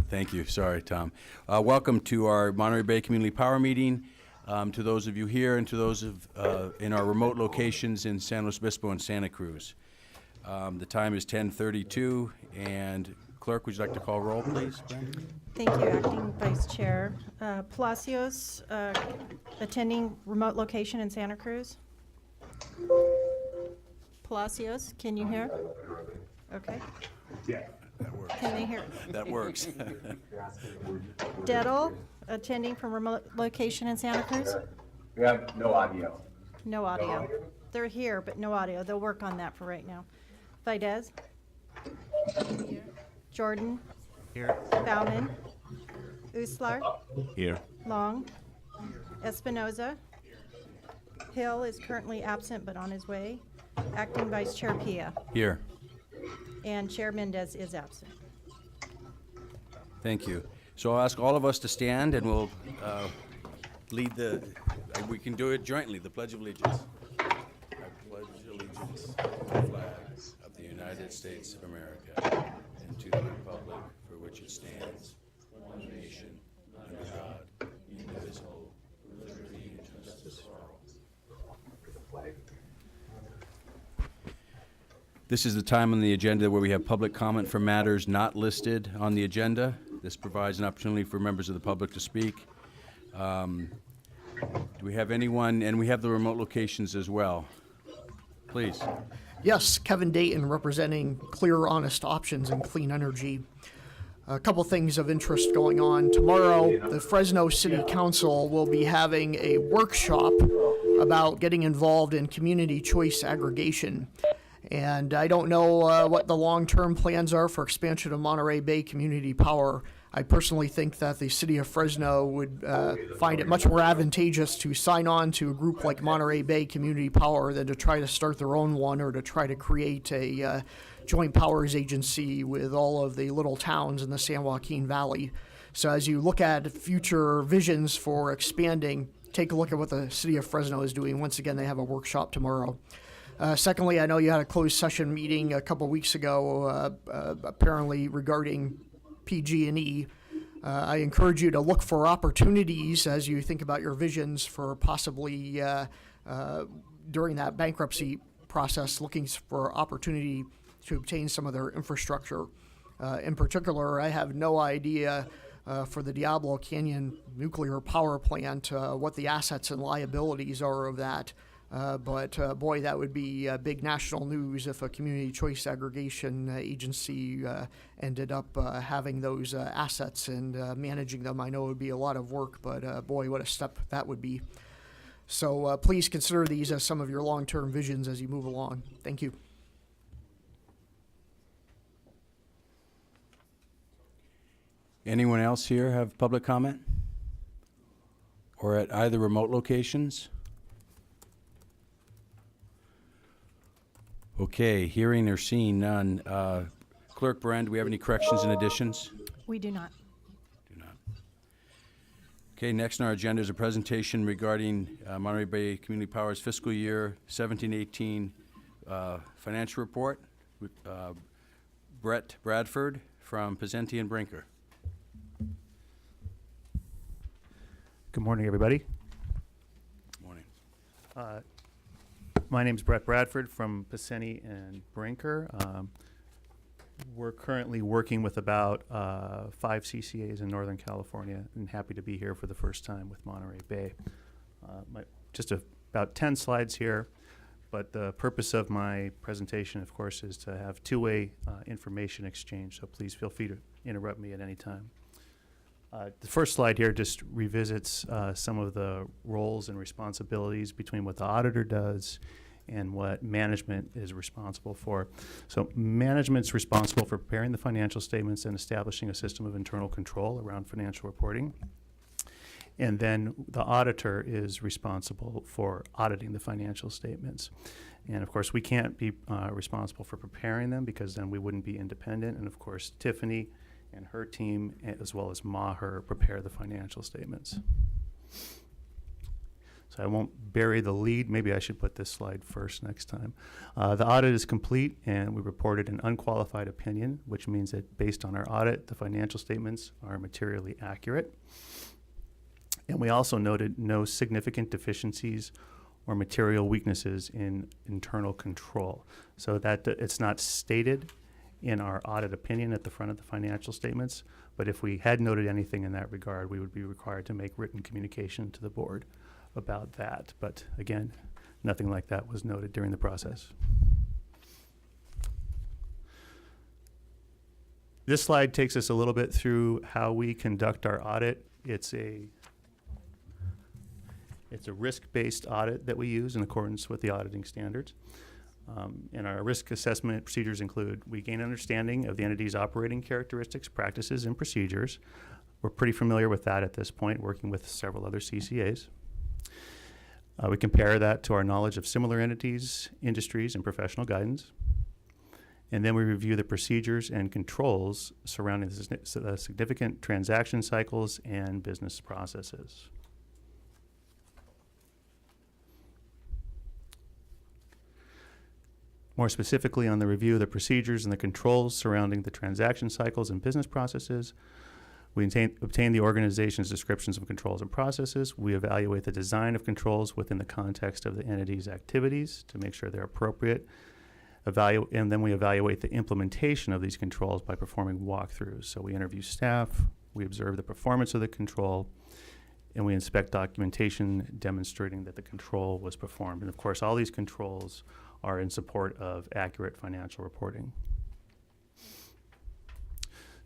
Thank you. Sorry, Tom. Welcome to our Monterey Bay Community Power Meeting. To those of you here and to those in our remote locations in San Luis Obispo and Santa Cruz. The time is 10:32, and Clerk, would you like to call roll, please? Thank you, Acting Vice Chair. Palacios, attending remote location in Santa Cruz. Palacios, can you hear? Okay. Yeah. That works. Can they hear? That works. Dettel, attending from remote location in Santa Cruz. We have no audio. No audio. They're here, but no audio. They'll work on that for right now. Videz. Jordan. Here. Bauman. Uslar. Here. Long. Espinoza. Hill is currently absent but on his way. Acting Vice Chair Pia. Here. And Chair Mendez is absent. Thank you. So I'll ask all of us to stand, and we'll lead we can do it jointly, the Pledge of Allegiance. I pledge allegiance to the flag of the United States of America and to the republic for which it stands, one nation, under God, indivisible, with liberty and justice for all. This is the time on the agenda where we have public comment for matters not listed on the agenda. This provides an opportunity for members of the public to speak. Do we have anyone, and we have the remote locations as well. Please. Yes, Kevin Dayton representing Clear, Honest Options and Clean Energy. A couple things of interest going on. Tomorrow, the Fresno City Council will be having a workshop about getting involved in community choice aggregation. And I don't know what the long-term plans are for expansion of Monterey Bay Community Power. I personally think that the city of Fresno would find it much more advantageous to sign on to a group like Monterey Bay Community Power than to try to start their own one or to try to create a joint powers agency with all of the little towns in the San Joaquin Valley. So as you look at future visions for expanding, take a look at what the city of Fresno is doing. Once again, they have a workshop tomorrow. Secondly, I know you had a closed session meeting a couple weeks ago, apparently regarding PG&E. I encourage you to look for opportunities as you think about your visions for possibly during that bankruptcy process, looking for opportunity to obtain some of their infrastructure. In particular, I have no idea for the Diablo Canyon nuclear power plant what the assets and liabilities are of that. But boy, that would be big national news if a community choice aggregation agency ended up having those assets and managing them. I know it would be a lot of work, but boy, what a step that would be. So please consider these as some of your long-term visions as you move along. Thank you. Anyone else here have public comment? Or at either remote locations? Okay, hearing or seeing none. Clerk Brand, do we have any corrections and additions? We do not. Do not. Okay, next on our agenda is a presentation regarding Monterey Bay Community Power's fiscal year 17-18 financial report with Brett Bradford from Pizenti and Brinker. Good morning, everybody. Morning. My name is Brett Bradford from Pizenti and Brinker. We're currently working with about 5 CCAs in Northern California, and happy to be here for the first time with Monterey Bay. Just about 10 slides here, but the purpose of my presentation, of course, is to have two-way information exchange, so please feel free to interrupt me at any time. The first slide here just revisits some of the roles and responsibilities between what the auditor does and what management is responsible for. So management's responsible for preparing the financial statements and establishing a system of internal control around financial reporting. And then the auditor is responsible for auditing the financial statements. And of course, we can't be responsible for preparing them because then we wouldn't be independent. And of course, Tiffany and her team, as well as Maher, prepare the financial statements. So So I won't bury the lead. Maybe I should put this slide first next time. The audit is complete, and we reported an unqualified opinion, which means that based on our audit, the financial statements are materially accurate. And we also noted no significant deficiencies or material weaknesses in internal control. So that it's not stated in our audit opinion at the front of the financial statements, but if we had noted anything in that regard, we would be required to make written communication to the board about that. But again, nothing like that was noted during the process. This slide takes us a little bit through how we conduct our audit. It's a risk-based audit that we use in accordance with the auditing standards. And our risk assessment procedures include, we gain understanding of the entity's operating characteristics, practices, and procedures. We're pretty familiar with that at this point, working with several other CCAs. We compare that to our knowledge of similar entities, industries, and professional guidance. And then we review the procedures and controls surrounding the significant transaction cycles and business processes. More specifically, on the review of the procedures and the controls surrounding the transaction cycles and business processes, we obtain the organization's descriptions of controls and processes. We evaluate the design of controls within the context of the entity's activities to make sure they're appropriate. And then we evaluate the implementation of these controls by performing walkthroughs. So we interview staff, we observe the performance of the control, and we inspect documentation demonstrating that the control was performed. And of course, all these controls are in support of accurate financial reporting.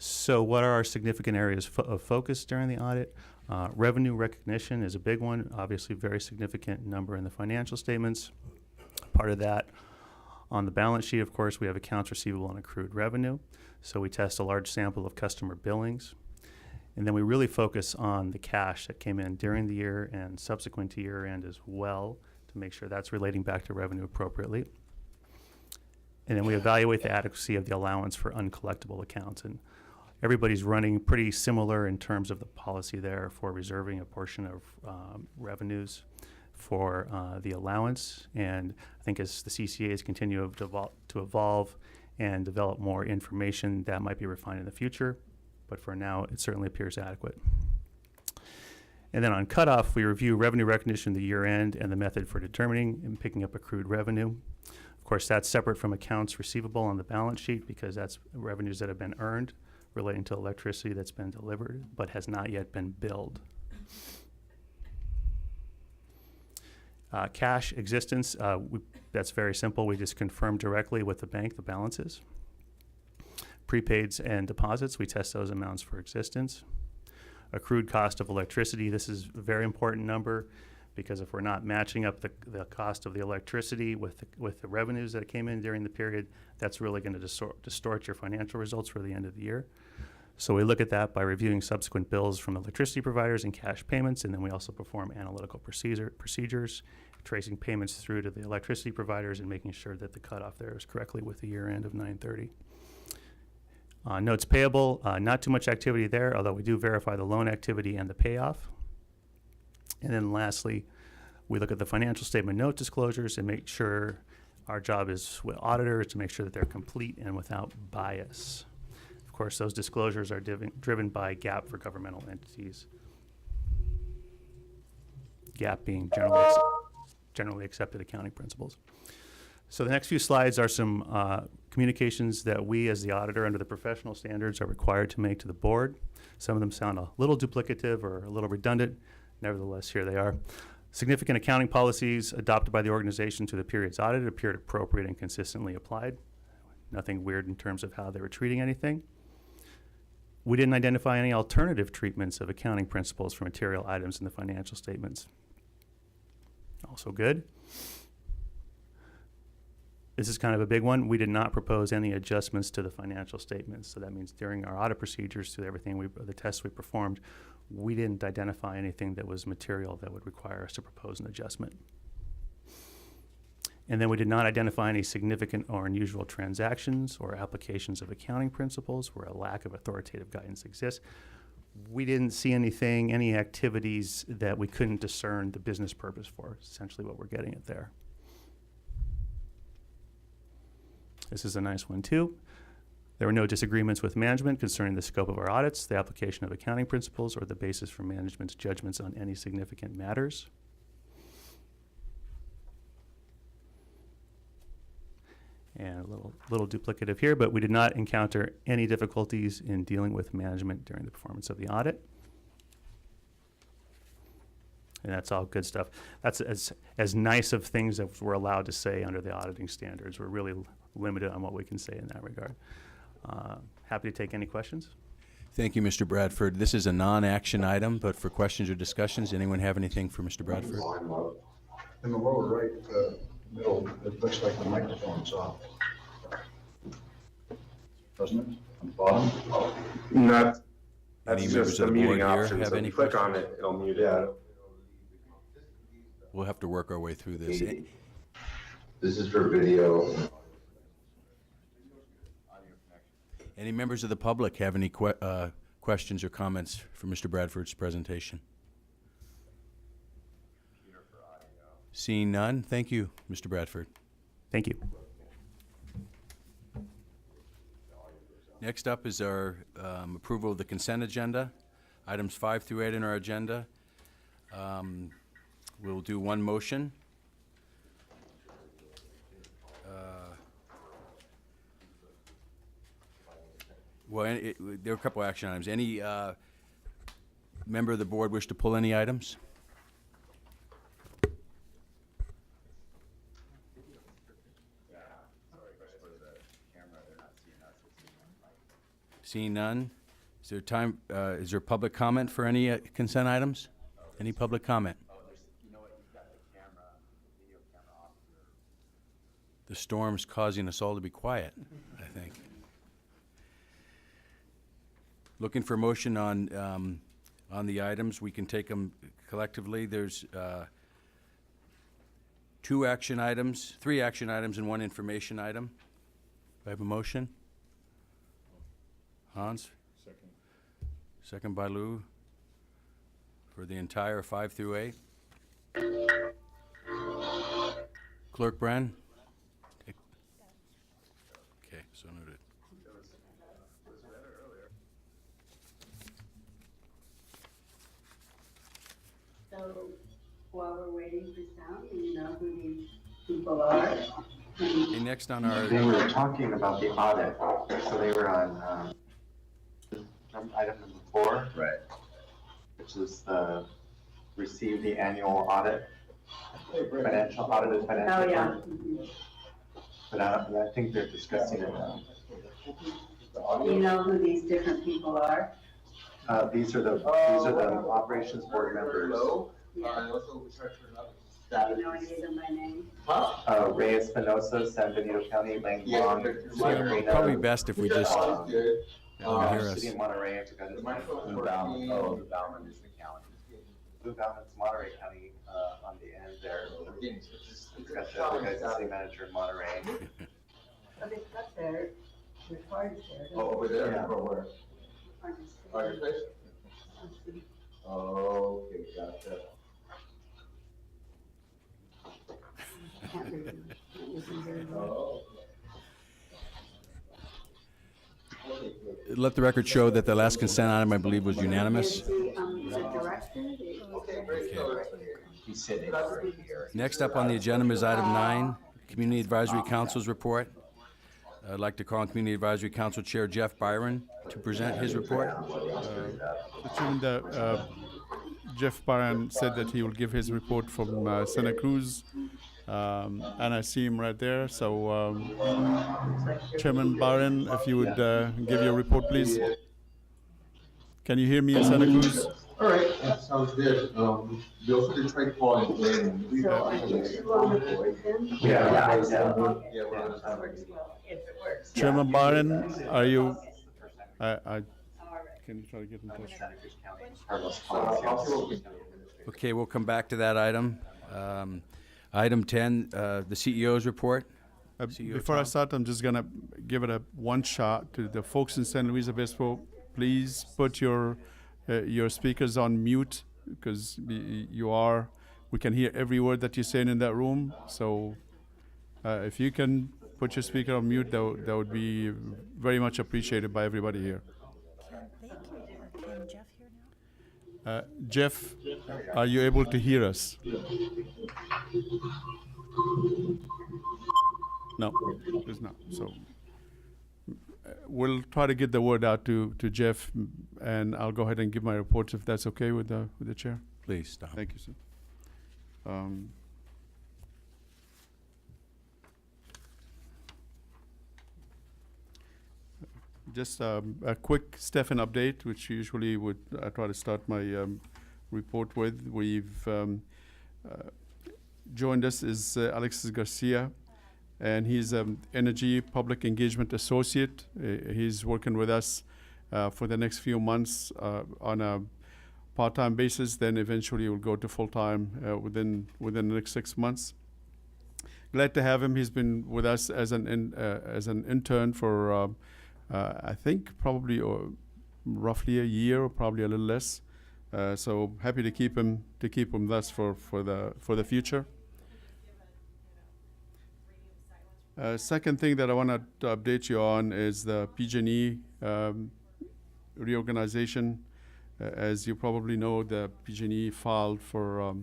So what are our significant areas of focus during the audit? Revenue recognition is a big one, obviously very significant number in the financial statements. Part of that, on the balance sheet, of course, we have accounts receivable and accrued revenue. So we test a large sample of customer billings. And then we really focus on the cash that came in during the year and subsequent to year end as well, to make sure that's relating back to revenue appropriately. And then we evaluate the adequacy of the allowance for uncollectible accounts. And everybody's running pretty similar in terms of the policy there for reserving a portion of revenues for the allowance. And I think as the CCAs continue to evolve and develop more information, that might be refined in the future. But for now, it certainly appears adequate. And then on cutoff, we review revenue recognition the year end and the method for determining and picking up accrued revenue. Of course, that's separate from accounts receivable on the balance sheet because that's revenues that have been earned relating to electricity that's been delivered but has not yet been billed. Cash existence, that's very simple. We just confirm directly with the bank the balances. Prepaids and deposits, we test those amounts for existence. Accrued cost of electricity, this is a very important number because if we're not matching up the cost of the electricity with the revenues that came in during the period, that's really going to distort your financial results for the end of the year. So we look at that by reviewing subsequent bills from electricity providers and cash payments, and then we also perform analytical procedures, tracing payments through to the electricity providers and making sure that the cutoff there is correctly with the year end of 9/30. Notes payable, not too much activity there, although we do verify the loan activity and the payoff. And then lastly, we look at the financial statement note disclosures and make sure our job is with auditors to make sure that they're complete and without bias. Of course, those disclosures are driven by GAAP for governmental entities. GAAP being generally accepted accounting principles. So the next few slides are some communications that we as the auditor under the professional standards are required to make to the board. Some of them sound a little duplicative or a little redundant. Nevertheless, here they are. Significant accounting policies adopted by the organization through the periods audited appeared appropriate and consistently applied. Nothing weird in terms of how they were treating anything. We didn't identify any alternative treatments of accounting principles for material items in the financial statements. Also good. This is kind of a big one. We did not propose any adjustments to the financial statements. So that means during our audit procedures, through everything the tests we performed, we didn't identify anything that was material that would require us to propose an adjustment. And then we did not identify any significant or unusual transactions or applications of accounting principles where a lack of authoritative guidance exists. we didn't see anything, any activities that we couldn't discern the business purpose for, essentially what we're getting at there. This is a nice one too. There were no disagreements with management concerning the scope of our audits, the application of accounting principles, or the basis for management's judgments on any significant matters. And a little duplicative here, but we did not encounter any difficulties in dealing with management during the performance of the audit. And that's all good stuff. That's as nice of things as we're allowed to say under the auditing standards. We're really limited on what we can say in that regard. Happy to take any questions. Thank you, Mr. Bradford. This is a non-action item, but for questions or discussions, anyone have anything for Mr. Bradford? In the lower right, middle, it looks like the microphone's off. Doesn't it? On the bottom? Not, Any that's members just of the the board muting here option, have so if any you click on questions? it, it'll mute it. We'll have to work our way through this. This is for video. Any members of the public have any questions or comments for Mr. Bradford's presentation? Seeing none, thank you, Mr. Bradford. Thank you. Next up is our approval of the consent agenda. Items 5 through 8 in our agenda. We'll do one motion. Well, there are a couple action items. Any member of the board wish to pull any items? Seeing none, is there time? Is there public comment for any consent items? Any public comment? The storm's causing us all to be quiet, I think. Looking for motion on the items. We can take them collectively. There's 3 action items, and 1 information item. Do I have a motion? Hans? Second by Lou for the entire 5 through 8. Clerk Bren? Okay, so noted. So while we're waiting for sound, you know who these people are? Okay, next on our, They were talking about the audit, so they were on item number 4. Right. Which is receive the annual audit, audited financial. Oh, yeah. report. But I think they're discussing it now. Do you know who these different people are? These are the operations board members. Yeah. Do you know any of them by name? Ray Espinosa, San Benito County, Lang Long, probably best if we just let them hear us. City of Monterey, I forgot his name. Lou Bauman is the county. Lou Bauman's Monterey County, on the end there. It's got the other guy's the city manager in Monterey. But it's up there, required there. Over there, Yeah. or where? On the city. On your face? On the city. Okay, gotcha. Can't read them. Can't read them very well. Oh. Let the record show that the last consent item, I believe, was unanimous. Is the director, He's sitting over here. Next up on the agenda is item 9, Community Advisory Council's report. I'd like to call on Community Advisory Council Chair Jeff Byron to present his report. Mr. Chairman, Jeff Byron said that he will give his report from Santa Cruz, and I see him right there. So, Chairman Byron, if you would give your report, please. Can you hear me in Santa Cruz? All right, that sounds good. We also did try calling Glenn. so are you two on the board then? Yeah. Yeah, we're on the Works well, if it works. Chairman Byron, are you? I All right. can you try to get in touch? Santa Cruz County. Carlos Palacios. Okay, we'll come back to that item. Item 10, the CEO's report. CEO Before I Tom? start, I'm just gonna give it a one shot to the folks in San Luis Obispo. Please put your your speakers on mute because we can hear every word that you're saying in that room. So if you can put your speaker on mute, that would be very much appreciated by everybody here. Can they hear, or can Jeff hear now? Jeff, are you able to hear us? No, there's not. So we'll try to get the word out to Jeff, and I'll go ahead and give my reports if that's okay with the chair. Please stop. Thank you, sir. Just a quick Stefan update, which usually I try to start my report with. We've joined us is Alexis Garcia, and he's an Energy Public Engagement Associate. He's working with us for the next few months on a part-time basis, then eventually will go to full-time within the next 6 months. Glad to have him. He's been with us as an intern for I think probably roughly a year, or probably a little less. So happy to keep him with us for the future. Second thing that I want to update you on is the PG&E reorganization. As you probably know, the PG&E filed for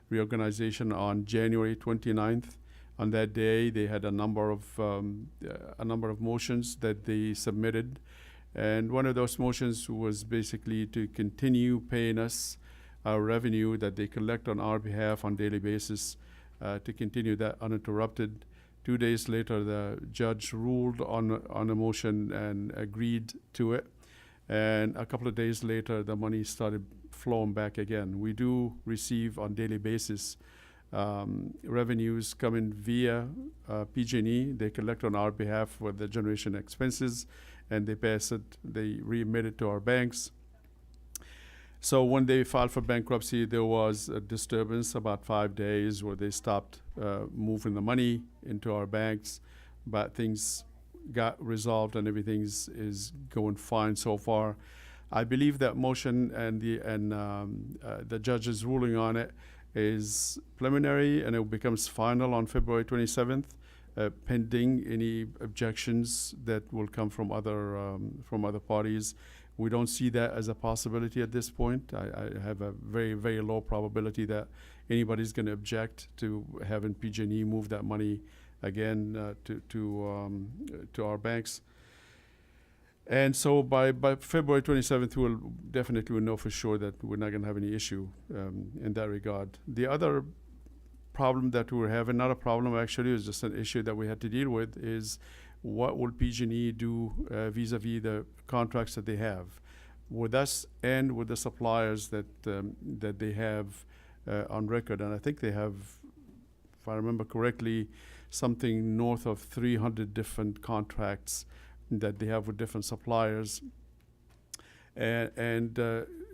reorganization on January 29th. On that day, they had a number of motions that they submitted, and one of those motions was basically to continue paying us our revenue that they collect on our behalf on daily basis, to continue that uninterrupted. 2 days later, the judge ruled on a motion and agreed to it. And a couple of days later, the money started flowing back again. We do receive on daily basis revenues coming via PG&E. They collect on our behalf for the generation expenses, and they remit it to our banks. So when they filed for bankruptcy, there was a disturbance about 5 days where they stopped moving the money into our banks, but things got resolved and everything is going fine so far. I believe that motion and the judge's ruling on it is preliminary, and it becomes final on February 27th, pending any objections that will come from other parties. We don't see that as a possibility at this point. I have a very, very low probability that anybody's going to object to having PG&E move that money again to our banks. And so by February 27th, we'll definitely know for sure that we're not going to have any issue in that regard. The other problem that we're having, not a problem actually, is just an issue that we had to deal with, is what will PG&E do vis-a-vis the contracts that they have with us and with the suppliers that they have on record. And I think they have, if I remember correctly, something north of 300 different contracts that they have with different suppliers. And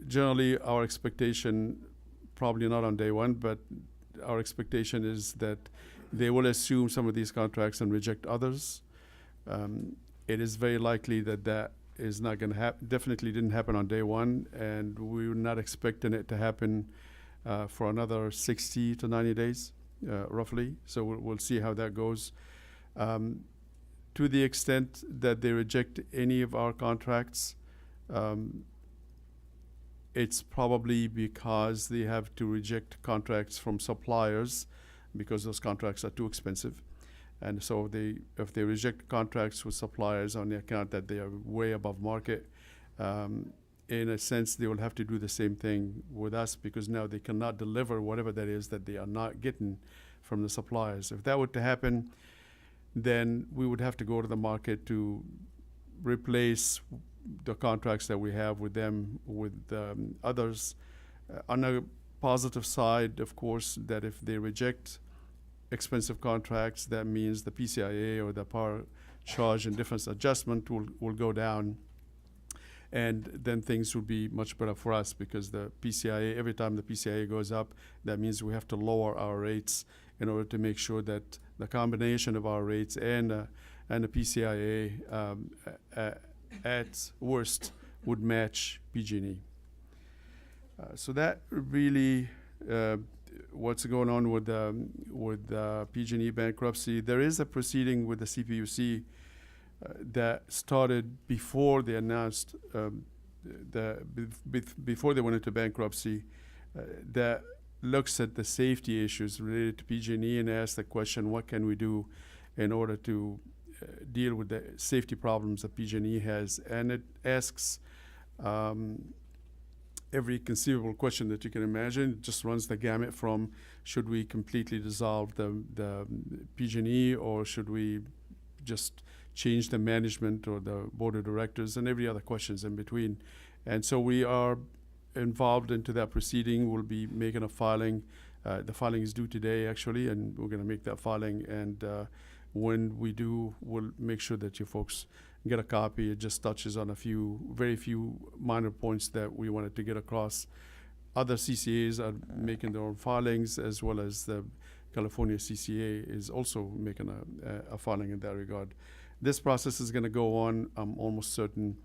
generally our expectation, probably not on day one, but our expectation is that they will assume some of these contracts and reject others. It is very likely that is not going to happen. Definitely didn't happen on day one, and we're not expecting it to happen for another 60 to 90 days, roughly. So we'll see how that goes. To the extent that they reject any of our contracts, it's probably because they have to reject contracts from suppliers because those contracts are too expensive. And so if they reject contracts with suppliers on the account that they are way above market, in a sense, they will have to do the same thing with us, because now they cannot deliver whatever that is that they are not getting from the suppliers. If that were to happen, then we would have to go to the market to replace the contracts that we have with them with others. On a positive side, of course, that if they reject expensive contracts, that means the PCIA, or the power charge and difference adjustment, will go down, and then things will be much better for us, because the PCIA, every time the PCIA goes up, that means we have to lower our rates in order to make sure that the combination of our rates and the PCIA at worst would match PG&E. So that really what's going on with PG&E bankruptcy. There is a proceeding with the CPUC that started before they announced before they went into bankruptcy, that looks at the safety issues related to PG&E and asks the question, what can we do in order to deal with the safety problems that PG&E has? And it asks every conceivable question that you can imagine. It just runs the gamut from, should we completely dissolve the PG&E, or should we just change the management or the board of directors, and every other questions in between. And so we are involved into that proceeding. We'll be making a filing. The filing is due today, actually, and we're going to make that filing. And when we do, we'll make sure that you folks get a copy. It just touches on very few minor points that we wanted to get across. Other CCAs are making their own filings, as well as the California CCA is also making a filing in that regard. This process is going to go on, I'm almost certain,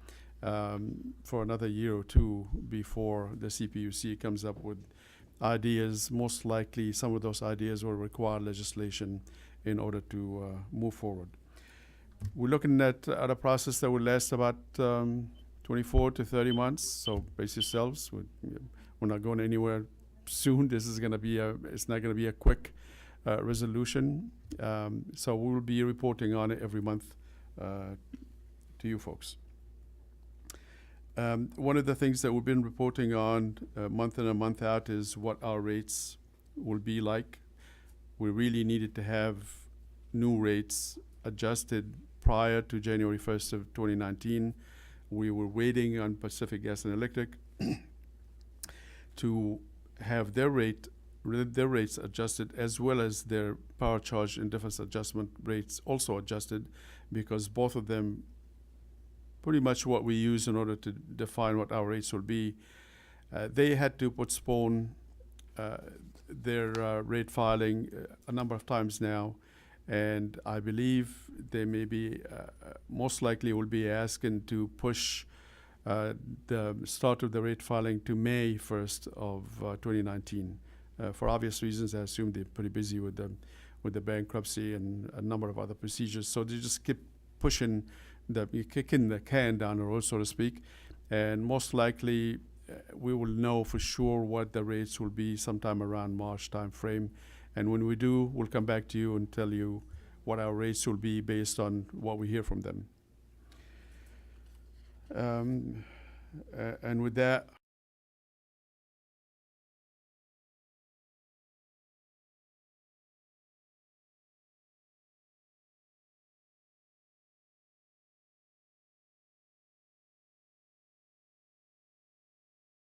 for another year or two before the CPUC comes up with ideas. Most likely, some of those ideas will require legislation in order to move forward. We're looking at a process that will last about 24 to 30 months. So brace yourselves. We're not going anywhere soon. This is going to be it's not going to be a quick resolution. So we will be reporting on it every month to you folks. One of the things that we've been reporting on month in and month out is what our rates will be like. We really needed to have new rates adjusted prior to January 1st of 2019. We were waiting on Pacific Gas and Electric to have their rates adjusted, as well as their power charge and difference adjustment rates also adjusted, because both of them pretty much what we use in order to define what our rates will be. They had to postpone their rate filing a number of times now, and I believe they may be, most likely will be asking to push the start of the rate filing to May 1st of 2019. For obvious reasons, I assume they're pretty busy with the bankruptcy and a number of other procedures. So they just keep pushing, kicking the can down the road, so to speak. And most likely, we will know for sure what the rates will be sometime around March time frame. And when we do, we'll come back to you and tell you what our rates will be based on what we hear from them. And with that,